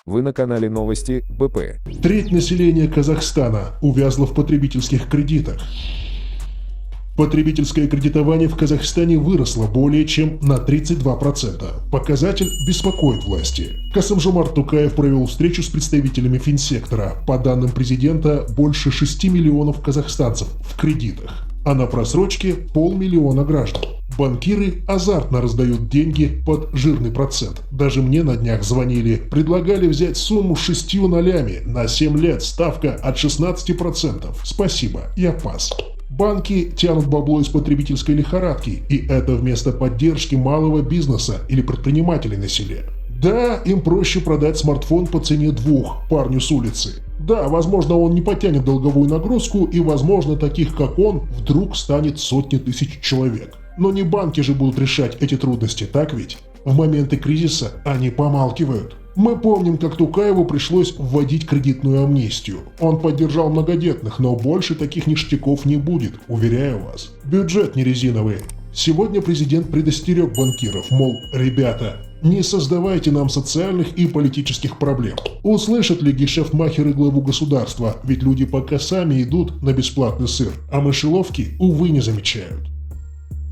Вы на канале Новости БП. Треть населения Казахстана увязла в потребительских кредитах. Потребительское кредитование в Казахстане выросло более чем на 32%. Показатель беспокоит власти. Касым-Жомарт Токаев провел встречу с представителями финсектора. По данным президента, больше 6 миллионов казахстанцев в кредитах, а на просрочке 500 000 граждан. Банкиры азартно раздают деньги под жирный процент. Даже мне на днях звонили, предлагали взять сумму с 6 нолями на 7 лет, ставка от 16%. Спасибо, я пас. Банки тянут бабло из потребительской лихорадки, и это вместо поддержки малого бизнеса или предпринимателей на селе. Да, им проще продать смартфон по цене 2 парню с улицы. Да, возможно, он не потянет долговую нагрузку, и, возможно, таких как он вдруг станет сотни тысяч человек. Но не банки же будут решать эти трудности, так ведь? В моменты кризиса они помалкивают. Мы помним, как Токаеву пришлось вводить кредитную амнистию. Он поддержал многодетных, но больше таких ништяков не будет, уверяю вас. Бюджет не резиновый. Сегодня президент предостерег банкиров, мол, ребята, не создавайте нам социальных и политических проблем. Услышат ли гешефтмахеры главу государства, ведь люди пока сами идут на бесплатный сыр, а мышеловки, увы, не замечают.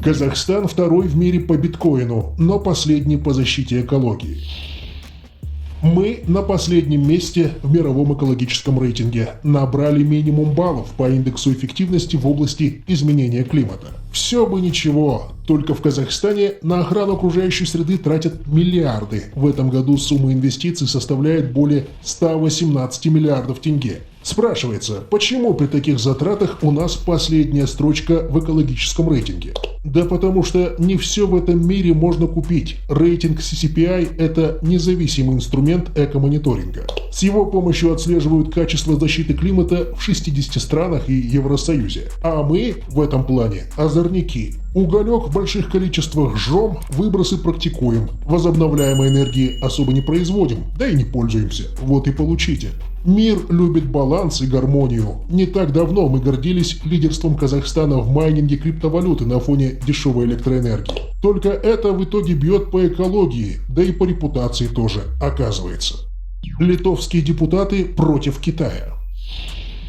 Казахстан второй в мире по биткоину, но последний по защите экологии. Мы на последнем месте в мировом экологическом рейтинге. Набрали минимум баллов по индексу эффективности в области изменения климата. Все бы ничего, только в Казахстане на охрану окружающей среды тратят миллиарды. В этом году сумма инвестиций составляет более 118 миллиардов тенге. Спрашивается, почему при таких затратах у нас последняя строчка в экологическом рейтинге? Да потому что не все в этом мире можно купить. Рейтинг CCPI – это независимый инструмент экомониторинга. С его помощью отслеживают качество защиты климата в 60 странах и Евросоюзе. А мы в этом плане озорники. Уголек в больших количествах жжем, выбросы практикуем. Возобновляемой энергии особо не производим, да и не пользуемся. Вот и получите. Мир любит баланс и гармонию. Не так давно мы гордились лидерством Казахстана в майнинге криптовалюты на фоне дешевой электроэнергии. Только это в итоге бьет по экологии, да и по репутации тоже, оказывается. Литовские депутаты против Китая.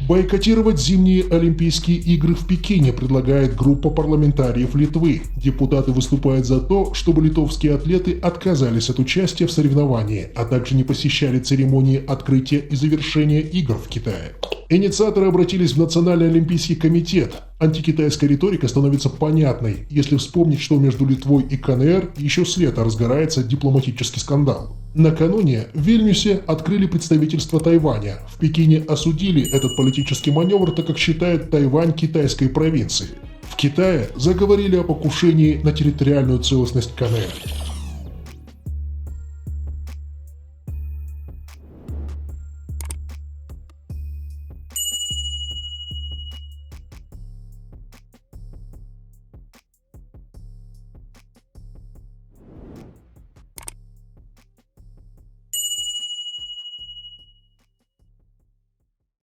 Бойкотировать зимние Олимпийские игры в Пекине предлагает группа парламентариев Литвы. Депутаты выступают за то, чтобы литовские атлеты отказались от участия в соревновании, а также не посещали церемонии открытия и завершения игр в Китае. Инициаторы обратились в Национальный олимпийский комитет. Антикитайская риторика становится понятной, если вспомнить, что между Литвой и КНР еще с лета разгорается дипломатический скандал. Накануне в Вильнюсе открыли представительство Тайваня. В Пекине осудили этот политический маневр, так как считают Тайвань китайской провинцией. В Китае заговорили о покушении на территориальную целостность КНР.